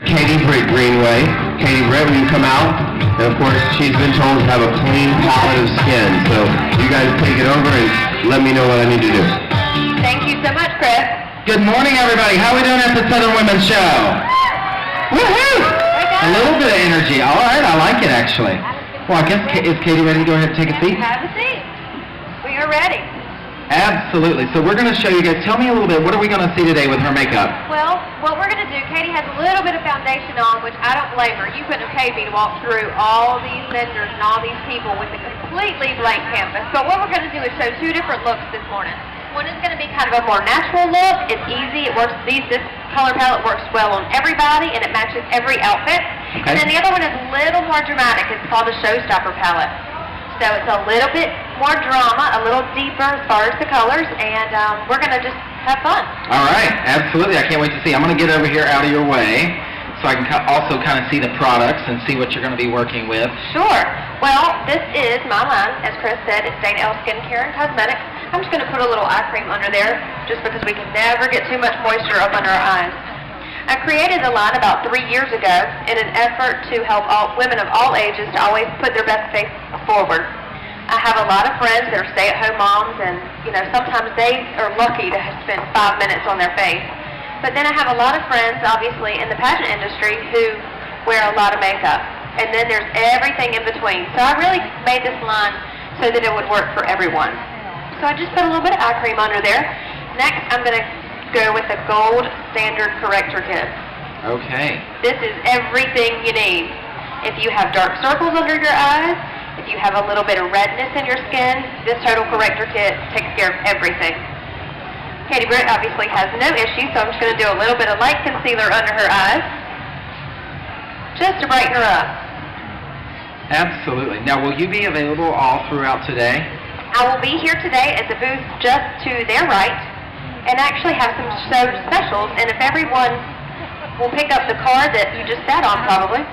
Katie Britt Greenway. Katie Britt, will you come out? And of course, she's been told to have a clean palette of skin. So you guys take it over and let me know what I need to do. Thank you so much, Chris. Good morning, everybody. How are we doing at the Southern Women's Show? Woohoo! A little bit of energy. All right, I like it, actually. Well, I guess, is Katie ready to go ahead and take a seat? Have a seat. We are ready. Absolutely. So we're going to show you guys. Tell me a little bit. What are we going to see today with her makeup? Well, what we're going to do, Katie has a little bit of foundation on, which I don't blame her. You couldn't have paid me to walk through all these vendors and all these people with a completely blank canvas. But what we're going to do is show two different looks this morning. One is going to be kind of a more natural look. It's easy. It works. This color palette works well on everybody, and it matches every outfit. Okay. And then the other one is a little more dramatic. It's called a showstopper palette. So it's a little bit more drama, a little deeper as far as the colors, and we're going to just have fun. All right. Absolutely. I can't wait to see. I'm going to get over here out of your way so I can also kind of see the products and see what you're going to be working with. Sure. Well, this is my line. As Chris said, it's Dana L Skincare and Cosmetics. I'm just going to put a little eye cream under there just because we can never get too much moisture up under our eyes. I created the line about 3 years ago in an effort to help women of all ages to always put their best face forward. I have a lot of friends that are stay-at-home moms, and sometimes they are lucky to spend 5 minutes on their face. But then I have a lot of friends, obviously, in the pageant industry who wear a lot of makeup. And then there's everything in between. So I really made this line so that it would work for everyone. So I just put a little bit of eye cream under there. Next, I'm going to go with the Gold Standard Corrector Kit. Okay. This is everything you need. If you have dark circles under your eyes, if you have a little bit of redness in your skin, this Total Corrector Kit takes care of everything. Katie Britt obviously has no issue, so I'm just going to do a little bit of light concealer under her eyes, just to brighten her up. Absolutely. Now, will you be available all throughout today? I will be here today at the booth just to their right, and actually have some specials, and if everyone will pick up the card that you just sat on probably,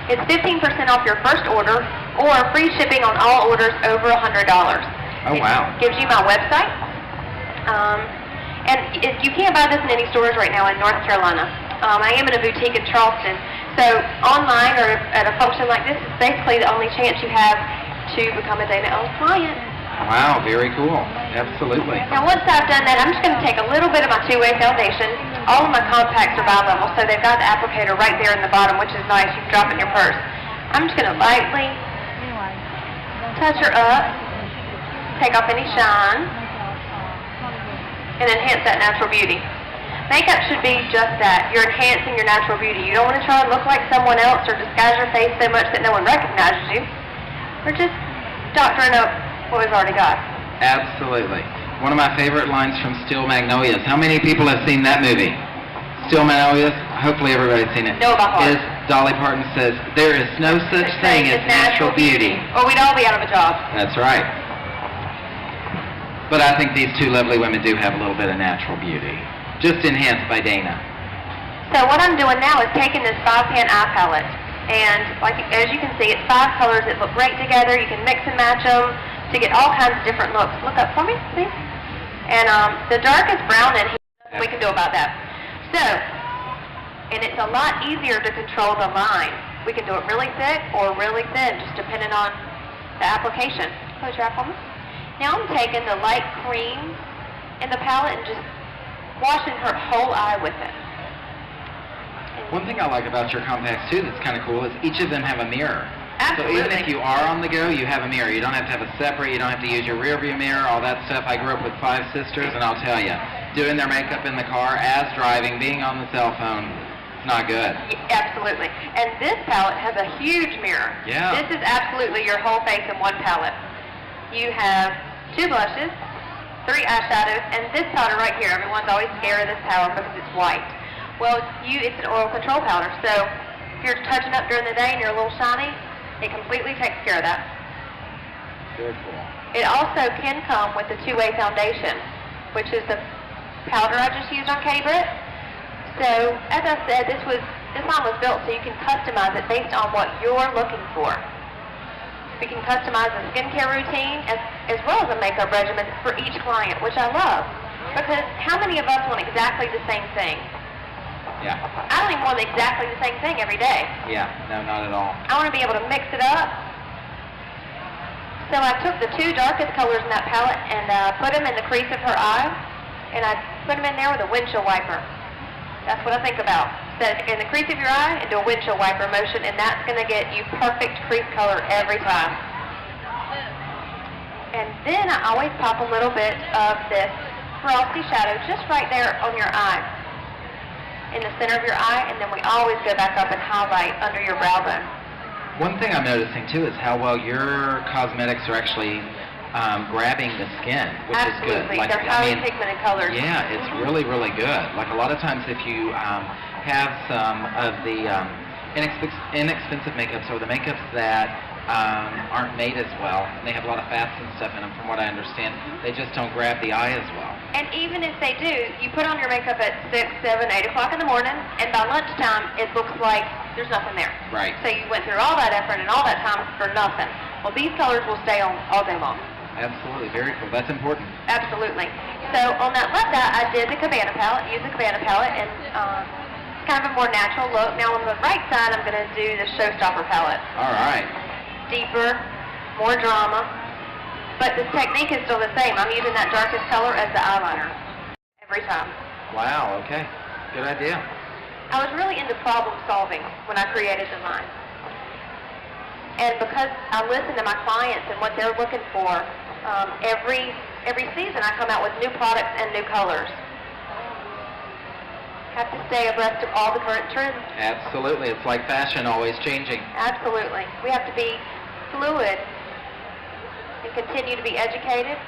it's 15% off your first order, or free shipping on all orders over $100. Oh, wow. It gives you my website. And you can't buy this in any stores right now in North Carolina. I am in a boutique in Charleston. So online or at a function like this is basically the only chance you have to become a Dana L client. Wow, very cool. Absolutely. Now once I've done that, I'm just going to take a little bit of my two-way foundation. All of my compacts are bi-level, so they've got the applicator right there in the bottom, which is nice. You can drop it in your purse. I'm just going to lightly touch her up, take off any shine, and enhance that natural beauty. Makeup should be just that. You're enhancing your natural beauty. You don't want to try and look like someone else or disguise your face so much that no one recognizes you. We're just doctoring up what we've already got. Absolutely. One of my favorite lines from Steel Magnolias. How many people have seen that movie? Steel Magnolias? Hopefully everybody's seen it. No, by heart. Is Dolly Parton says, "There is no such thing as natural beauty." Or we'd all be out of a job. That's right. But I think these two lovely women do have a little bit of natural beauty. Just enhanced by Dana. So what I'm doing now is taking this 5-pan eye palette. And as you can see, it's 5 colors that look great together. You can mix and match them to get all kinds of different looks. Look up for me, please. And the darkest brown in here, we can do about that. So, and it's a lot easier to control the line. We can do it really thick or really thin, just depending on the application. Close your eye for me. Now I'm taking the light cream in the palette and just washing her whole eye with it. One thing I like about your compacts too that's kind of cool is each of them have a mirror. Absolutely. So even if you are on the go, you have a mirror. You don't have to have a separate, you don't have to use your rear view mirror, all that stuff. I grew up with 5 sisters, and I'll tell you, doing their makeup in the car, as driving, being on the cell phone, it's not good. Absolutely. And this palette has a huge mirror. Yeah. This is absolutely your whole face in one palette. You have 2 blushes, 3 eyeshadows, and this powder right here. Everyone's always scared of this powder because it's white. Well, it's an oil control powder, so if you're touching up during the day and you're a little shiny, it completely takes care of that. Very cool. It also can come with the two-way foundation, which is the powder I just used on Katie Britt. So, as I said, this line was built so you can customize it based on what you're looking for. We can customize a skincare routine as well as a makeup regimen for each client, which I love. Because how many of us want exactly the same thing? Yeah. I don't even want exactly the same thing every day. Yeah. No, not at all. I want to be able to mix it up. So I took the two darkest colors in that palette and put them in the crease of her eye, and I put them in there with a windshield wiper. That's what I think about. So in the crease of your eye, and do a windshield wiper motion, and that's going to get you perfect crease color every time. And then I always pop a little bit of this frosty shadow just right there on your eye, in the center of your eye, and then we always go back up and highlight under your brow bone. One thing I'm noticing too is how well your cosmetics are actually grabbing the skin, which Absolutely. is good. They're highly pigmented colors. Yeah, it's really, really good. Like a lot of times if you have some of the inexpensive makeups or the makeups that aren't made as well, and they have a lot of fats and stuff in them, from what I understand, they just don't grab the eye as well. And even if they do, you put on your makeup at 6, 7, 8 o'clock in the morning, and by lunchtime, it looks like there's nothing there. Right. So you went through all that effort and all that time for nothing. Well, these colors will stay on all day long. Absolutely, very cool. That's important. Absolutely. So on that left eye, I did the Cabana palette, used the Cabana palette, and it's kind of a more natural look. Now on the right side, I'm going to do the Showstopper palette. All right. Deeper, more drama, but the technique is still the same. I'm using that darkest color as the eyeliner every time. Wow, okay. Good idea. I was really into problem solving when I created the line. And because I listen to my clients and what they're looking for, every season I come out with new products and new colors. Have to stay abreast of all the current trends. Absolutely. It's like fashion, always changing. Absolutely. We have to be fluid and continue to be educated.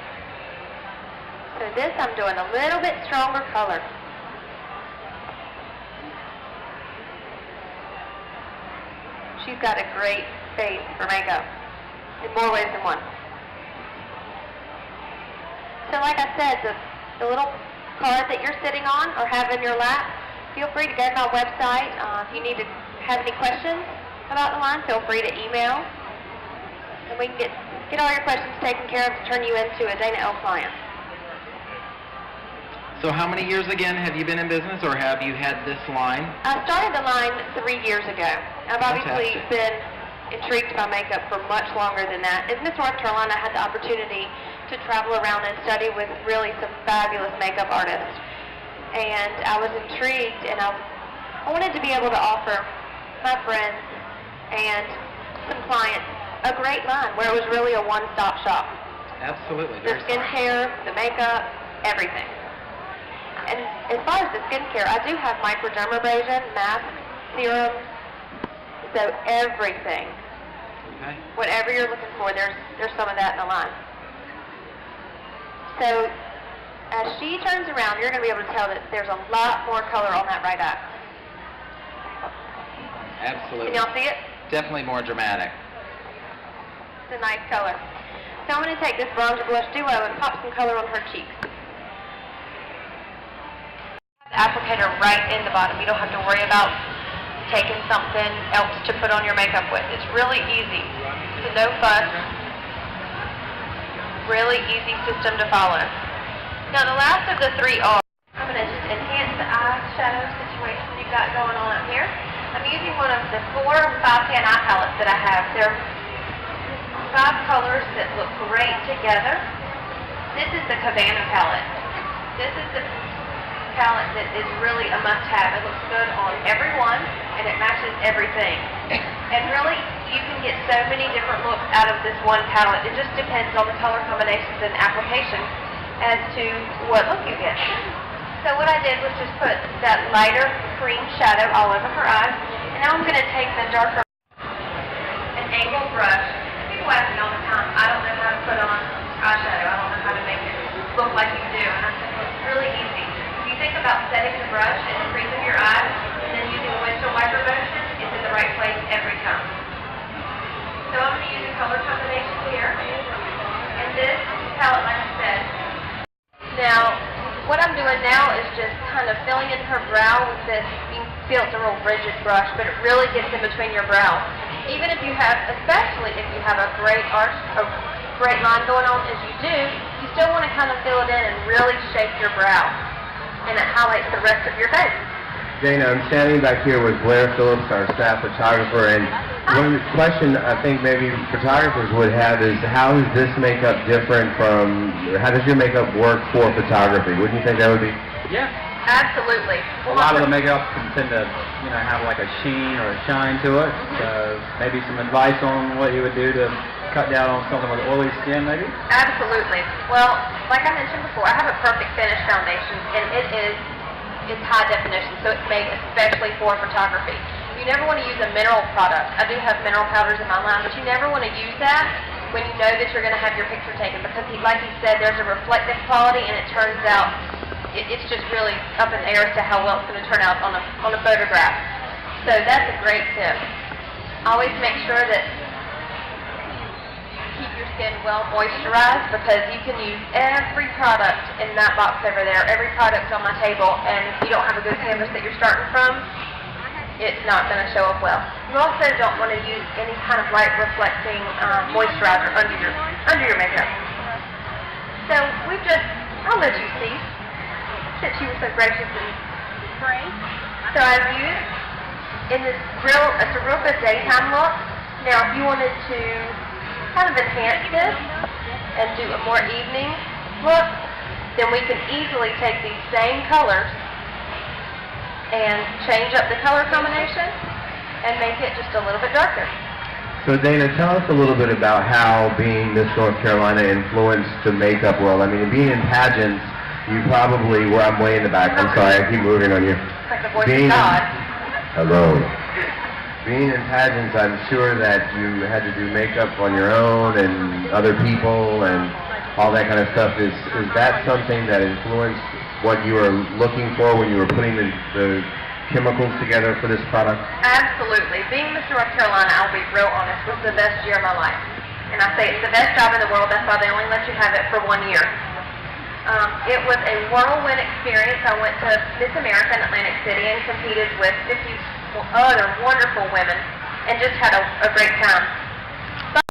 So this I'm doing a little bit stronger color. She's got a great face for makeup in more ways than one. So like I said, the little card that you're sitting on or have in your lap, feel free to go to my website. If you need to have any questions about the line, feel free to email. And we can get all your questions taken care of to turn you into a Dana L client. So how many years again have you been in business, or have you had this line? I started the line 3 years ago. I've obviously Fantastic. been intrigued by makeup for much longer than that. As Miss North Carolina, I had the opportunity to travel around and study with really some fabulous makeup artists. And I was intrigued, and I wanted to be able to offer my friends and some clients a great line where it was really a one-stop shop. Absolutely. The Very skincare, the makeup, everything. And as far as the skincare, I do have microdermabrasion, masks, serums, so everything. Okay. Whatever you're looking for, there's some of that in the line. So as she turns around, you're going to be able to tell that there's a lot more color on that right eye. Absolutely. Can y'all see it? Definitely more dramatic. It's a nice color. So I'm going to take this Bronzer Blush Duo and pop some color on her cheeks. The applicator right in the bottom. You don't have to worry about taking something else to put on your makeup with. It's really easy. It's a no fuss, really easy system to follow. Now the last of the three are, I'm going to just enhance the eyeshadow situation you've got going on up here. I'm using one of the 4 510 eye palettes that I have. They're 5 colors that look great together. This is the Cabana palette. This is the palette that is really a must-have. It looks good on everyone, and it matches everything. And really, you can get so many different looks out of this one palette. It just depends on the color combinations and application as to what look you get. So what I did was just put that lighter cream shadow all over her eyes, and now I'm going to take the darker, an angled brush. People ask me all the time, I don't know how to put on eyeshadow. I don't know how to make it look like you do. And I said, well, it's really easy. Think about setting the brush in the crease of your eye and then using a windshield wiper motion. It's in the right place every time. So I'm going to use a color combination here. And this palette, like I said. Now, what I'm doing now is just kind of filling in her brow with this. You can feel it's a real rigid brush, but it really gets in between your brows. Even if you have, especially if you have a great arch, a great line going on as you do, you still want to kind of fill it in and really shape your brow. And it highlights the rest of your face. Dana, I'm standing back here with Blair Phillips, our staff photographer, and one question I think maybe photographers would have is how is this makeup different from, how does your makeup work for photography? Wouldn't you think that would be? Yeah. Absolutely. A lot of the makeup can tend to, have like a sheen or a shine to it. So maybe some advice on what you would do to cut down on something with oily skin, maybe? Absolutely. Well, like I mentioned before, I have a Perfect Finish foundation, and it's high definition, so it's made especially for photography. You never want to use a mineral product. I do have mineral powders in my line, but you never want to use that when you know that you're going to have your picture taken, because like he said, there's a reflective quality, and it turns out it's just really up in the air as to how well it's going to turn out on a photograph. So that's a great tip. Always make sure that you keep your skin well moisturized, because you can use every product in that box over there, every product on my table, and if you don't have a good canvas that you're starting from, it's not going to show up well. You also don't want to use any kind of light reflecting moisturizer under your makeup. So I'll let you see, since you were so gracious and kind. So I've used it's a real good daytime look. Now if you wanted to kind of enhance this and do a more evening look, then we can easily take these same colors and change up the color combination and make it just a little bit darker. So Dana, tell us a little bit about how being Miss North Carolina influenced the makeup world. I mean, being in pageants, you probably, well, I'm way in the back, I'm sorry, I keep moving on you. It's like the voice of God. Hello. Being in pageants, I'm sure that you had to do makeup on your own and other people and all that kind of stuff. Is that something that influenced what you were looking for when you were putting the chemicals together for this product? Absolutely. Being Miss North Carolina, I'll be real honest, was the best year of my life. And I say it's the best job in the world, that's why they only let you have it for 1 year. It was a whirlwind experience. I went to Miss America in Atlantic City and competed with 50 other wonderful women and just had a great time.